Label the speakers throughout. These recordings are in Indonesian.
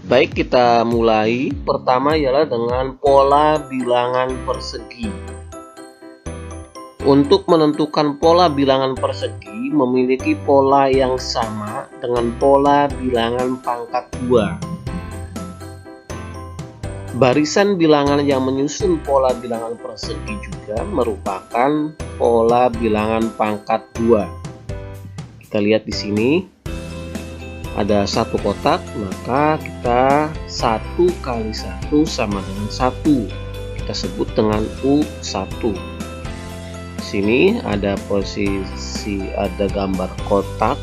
Speaker 1: Baik, kita mulai. Pertama ialah dengan pola bilangan persegi. Untuk menentukan pola bilangan persegi memiliki pola yang sama dengan pola bilangan pangkat 2. Barisan bilangan yang menyusun pola bilangan persegi juga merupakan pola bilangan pangkat 2. Kita lihat di sini. Ada satu kotak, maka kita 1 kali 1 sama dengan 1. Kita sebut dengan U1. Di sini ada ada gambar kotak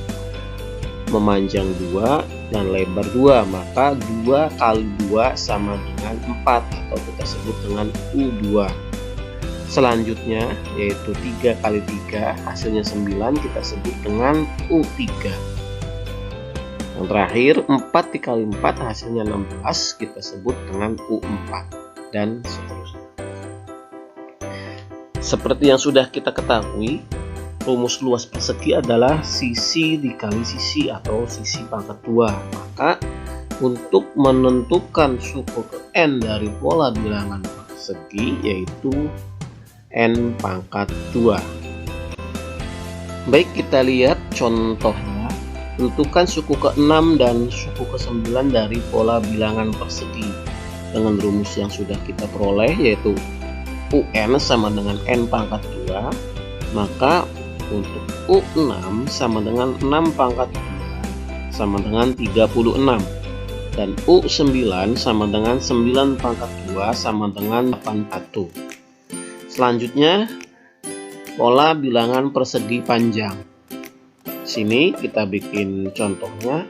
Speaker 1: memanjang 2 dan lebar 2, maka 2 kali 2 sama dengan 4 atau kita sebut dengan U2. Selanjutnya yaitu 3 kali 3 hasilnya 9, kita sebut dengan U3. Yang terakhir 4 dikali 4 hasilnya 16, kita sebut dengan U4, dan seterusnya. Seperti yang sudah kita ketahui, rumus luas persegi adalah sisi dikali sisi atau sisi pangkat 2. Maka untuk menentukan suku ke n dari pola bilangan persegi yaitu n pangkat 2. Baik, kita lihat contohnya. Tentukan suku ke-6 dan suku ke-9 dari pola bilangan persegi dengan rumus yang sudah kita peroleh yaitu UN sama dengan N pangkat 2. Maka untuk U6 sama dengan 6 pangkat 2 sama dengan 36, dan U9 sama dengan 9 pangkat 2 sama dengan 81. Selanjutnya pola bilangan persegi panjang. Sini kita bikin contohnya,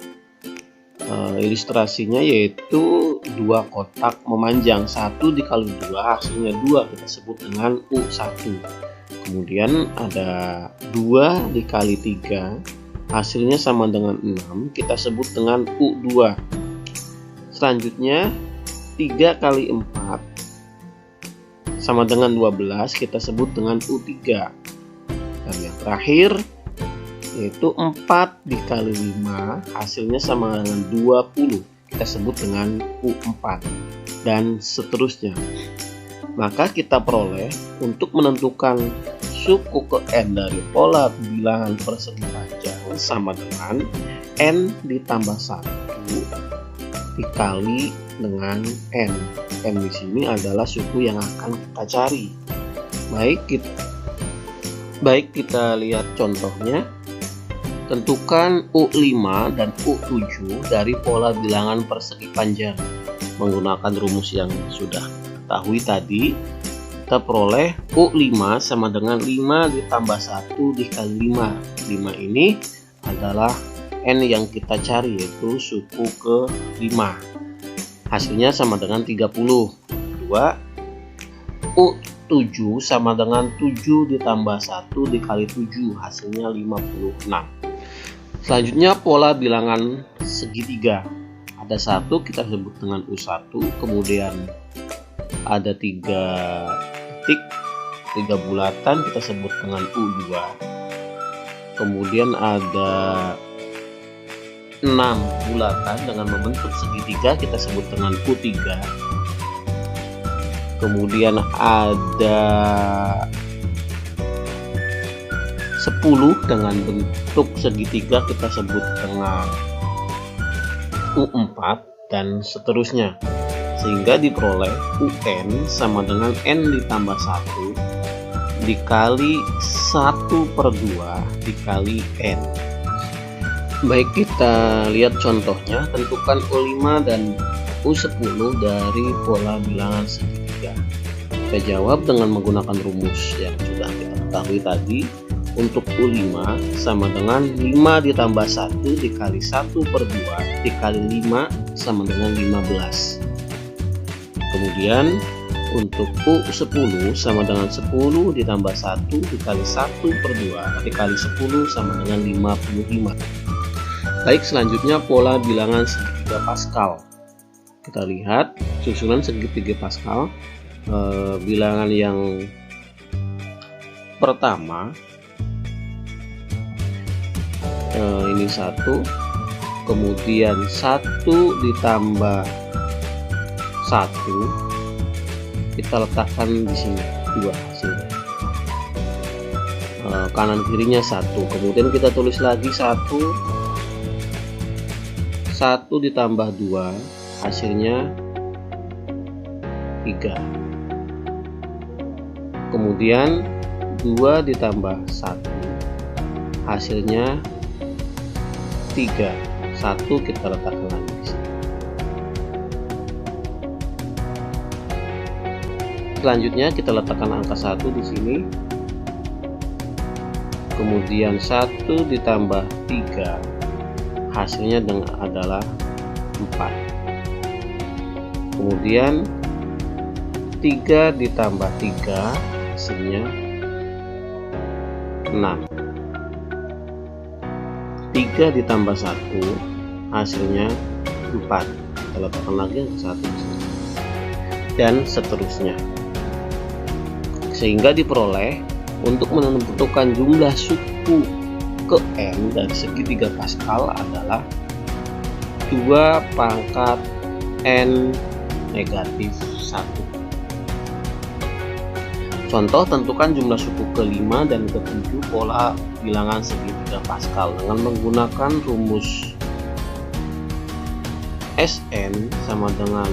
Speaker 1: ilustrasinya yaitu 2 kotak memanjang, 1 dikali 2 hasilnya 2, kita sebut dengan U1. Kemudian ada 2 dikali 3 hasilnya sama dengan 6, kita sebut dengan U2. Selanjutnya 3 kali 4 sama dengan 12, kita sebut dengan U3. Dan yang terakhir yaitu 4 dikali 5 hasilnya sama dengan 20, kita sebut dengan U4, dan seterusnya. Maka kita peroleh untuk menentukan suku ke n dari pola bilangan persegi panjang sama dengan n ditambah 1 dikali dengan n. N di sini adalah suku yang akan kita cari. Baik, kita lihat contohnya. Tentukan U5 dan U7 dari pola bilangan persegi panjang. Menggunakan rumus yang sudah ketahui tadi, kita peroleh U5 sama dengan 5 ditambah 1 dikali 5. 5 ini adalah N yang kita cari, yaitu suku ke-5. Hasilnya sama dengan 30. Kedua, U7 sama dengan 7 ditambah 1 dikali 7, hasilnya 56. Selanjutnya pola bilangan segitiga. Ada 1, kita sebut dengan U1, kemudian ada 3 titik, 3 bulatan, kita sebut dengan U2. Kemudian ada 6 bulatan dengan membentuk segitiga, kita sebut dengan U3. Kemudian ada 10 dengan bentuk segitiga, kita sebut dengan U4, dan seterusnya, sehingga diperoleh UN sama dengan N ditambah 1 dikali 1/2 dikali N. Baik, kita lihat contohnya. Tentukan U5 dan U10 dari pola bilangan segitiga. Kita jawab dengan menggunakan rumus yang sudah kita ketahui tadi. Untuk U5 sama dengan 5 ditambah 1 dikali 1/2 dikali 5 sama dengan 15. Kemudian untuk U10 sama dengan 10 ditambah 1 dikali 1/2 dikali 10 sama dengan 55. Baik, selanjutnya pola bilangan segitiga Pascal. Kita lihat susunan segitiga Pascal. Bilangan yang pertama ini 1, kemudian 1 ditambah 1, kita letakkan di sini 2 hasilnya, kanan kirinya 1, kemudian kita tulis lagi 1 ditambah 2, hasilnya 3, kemudian 2 ditambah 1, hasilnya 3, 1 kita letakkan lagi di sini. Selanjutnya kita letakkan angka 1 di sini, kemudian 1 ditambah 3, hasilnya adalah 4, kemudian 3 ditambah 3, hasilnya 6, 3 ditambah 1, hasilnya 4, kita letakkan lagi angka 1 di sini, dan seterusnya, sehingga diperoleh untuk menentukan jumlah suku ke n dari segi 3 Pascal adalah 2 pangkat n negatif 1. Contoh, tentukan jumlah suku ke-5 dan ke-7 pola bilangan segi 3 Pascal dengan menggunakan rumus Sn sama dengan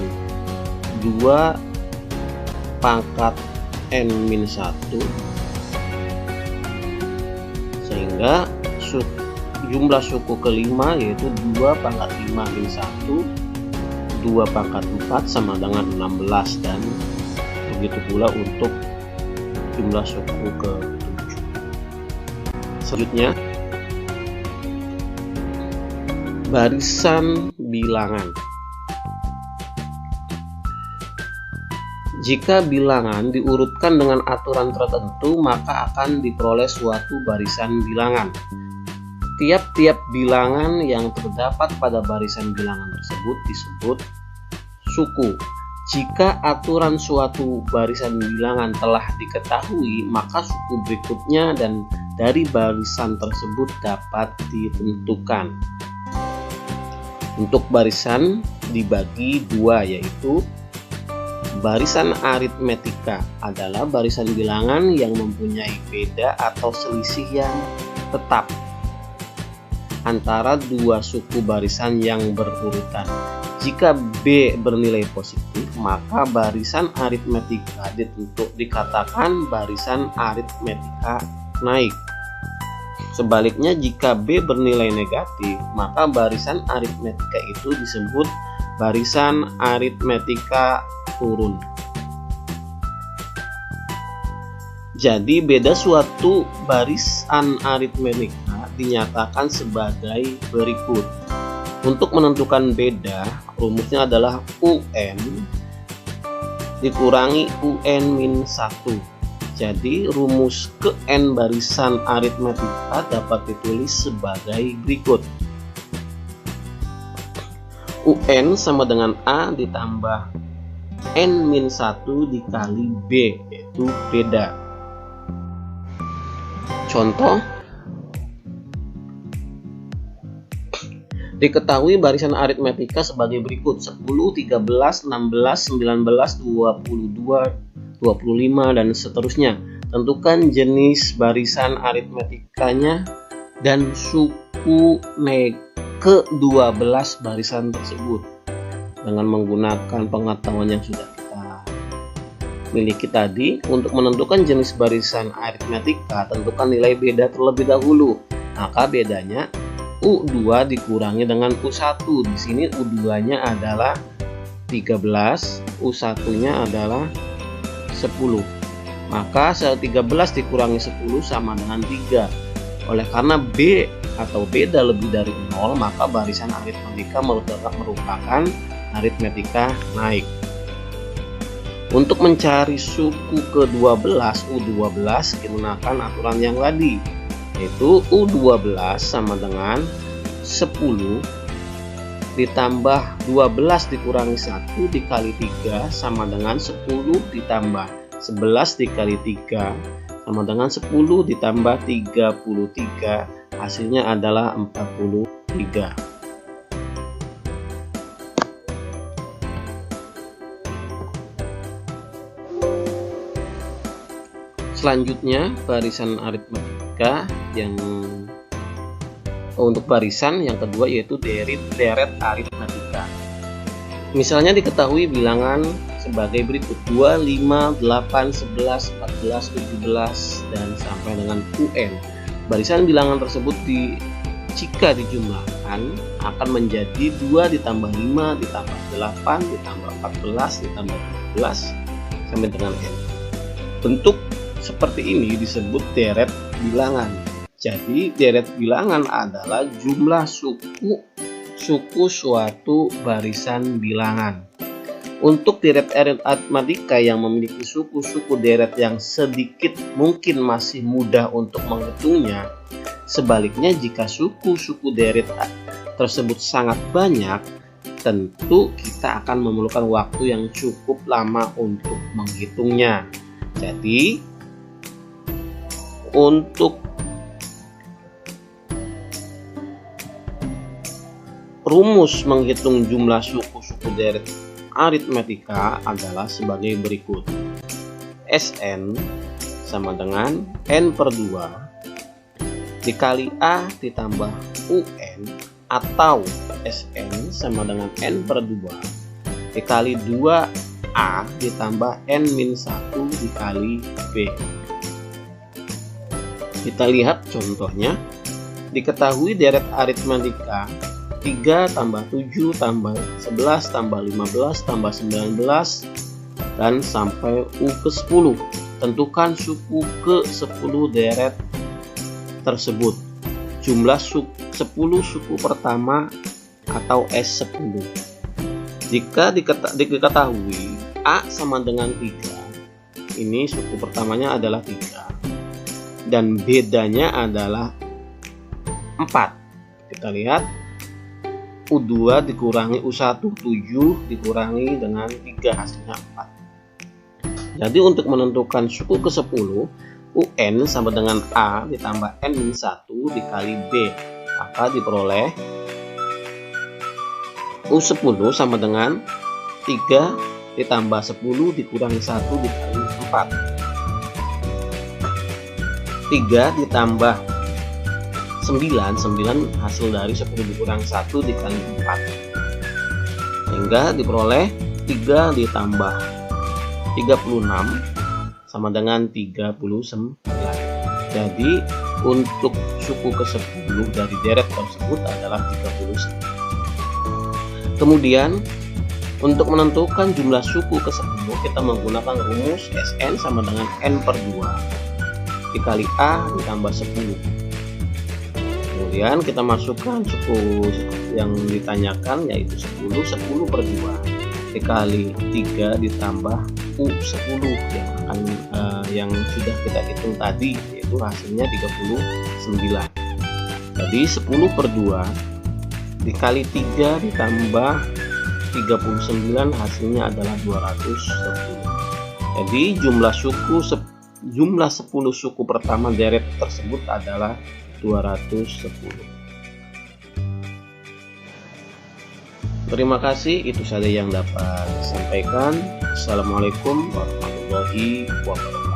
Speaker 1: 2 pangkat n-1, sehingga jumlah suku ke-5 yaitu 2 pangkat 5 min 1, 2 pangkat 4 sama dengan 16, dan begitu pula untuk jumlah suku ke-7. Selanjutnya, barisan bilangan. Jika bilangan diurutkan dengan aturan tertentu, maka akan diperoleh suatu barisan bilangan. Tiap-tiap bilangan yang terdapat pada barisan bilangan tersebut disebut suku. Jika aturan suatu barisan bilangan telah diketahui, maka suku berikutnya dan dari barisan tersebut dapat ditentukan. Untuk barisan dibagi 2, yaitu barisan aritmetika adalah barisan bilangan yang mempunyai beda atau selisih yang tetap antara 2 suku barisan yang berurutan. Jika B bernilai positif, maka barisan aritmetika dikatakan barisan aritmetika naik. Sebaliknya, jika B bernilai negatif, maka barisan aritmetika itu disebut barisan aritmetika turun. Jadi beda suatu barisan aritmetika dinyatakan sebagai berikut. Untuk menentukan beda, rumusnya adalah UN dikurangi UN min 1. Jadi rumus ke N barisan aritmetika dapat ditulis sebagai berikut. UN sama dengan A ditambah N-1 dikali B, yaitu beda. Contoh, diketahui barisan aritmetika sebagai berikut: 10, 13, 16, 19, 22, 25, dan seterusnya. Tentukan jenis barisan aritmetikanya dan suku ke-12 barisan tersebut dengan menggunakan pengetahuan yang sudah kita miliki tadi. Untuk menentukan jenis barisan aritmetika, tentukan nilai beda terlebih dahulu. Maka bedanya U2 dikurangi dengan U1. Di sini U2-nya adalah 13, U1-nya adalah 10. Maka 13 dikurangi 10 sama dengan 3. Oleh karena B atau beda lebih dari 0, maka barisan aritmetika merupakan aritmetika naik. Untuk mencari suku ke-12 U12 gunakan aturan yang tadi, yaitu U12 sama dengan 10 ditambah 12 dikurangi 1 dikali 3 sama dengan 10 ditambah 11 dikali 3 sama dengan 10 ditambah 33, hasilnya adalah 43. Selanjutnya barisan aritmatika yang untuk barisan yang kedua yaitu deret aritmatika. Misalnya diketahui bilangan sebagai berikut: 2, 5, 8, 11, 14, 17 dan sampai dengan UN. Barisan bilangan tersebut jika dijumlahkan akan menjadi 2 ditambah 5 ditambah 8 ditambah 14 ditambah 17 sampai dengan N. Bentuk seperti ini disebut deret bilangan. Jadi deret bilangan adalah jumlah suku suatu barisan bilangan. Untuk deret aritmatika yang memiliki suku-suku deret yang sedikit mungkin masih mudah untuk menghitungnya. Sebaliknya jika suku-suku deret tersebut sangat banyak, tentu kita akan memerlukan waktu yang cukup lama untuk menghitungnya. Jadi untuk rumus menghitung jumlah suku-suku deret aritmatika adalah sebagai berikut. Sn sama dengan N per 2 dikali A ditambah UN, atau Sn sama dengan N per 2 dikali 2A ditambah N-1 dikali B. Kita lihat contohnya. Diketahui deret aritmatika 3 tambah 7 tambah 11 tambah 15 tambah 19 dan sampai U ke 10. Tentukan suku ke 10 deret tersebut. Jumlah 10 suku pertama atau S10. Jika diketahui A sama dengan 3, ini suku pertamanya adalah 3 dan bedanya adalah 4. Kita lihat U2 dikurangi U1, 7 dikurangi dengan 3 hasilnya 4. Jadi untuk menentukan suku ke 10, UN sama dengan A ditambah N-1 dikali B, maka diperoleh U10 sama dengan 3 ditambah 10 dikurangi 1 dikali 4. 3 ditambah 9 hasil dari 10 dikurangi 1 dikali 4, sehingga diperoleh 3 ditambah 36 sama dengan 39. Jadi untuk suku ke-10 dari deret tersebut adalah 39. Kemudian untuk menentukan jumlah suku ke-10 kita menggunakan rumus Sn sama dengan N per 2 dikali A ditambah 10. Kemudian kita masukkan suku yang ditanyakan yaitu 10 per 2 dikali 3 ditambah U10 yang sudah kita hitung tadi, yaitu hasilnya 39. Jadi 10 per 2 dikali 3 ditambah 39 hasilnya adalah 210. Jadi jumlah 10 suku pertama deret tersebut adalah 210. Terima kasih, itu saja yang dapat disampaikan. Assalamualaikum warahmatullahi wabarakatuh.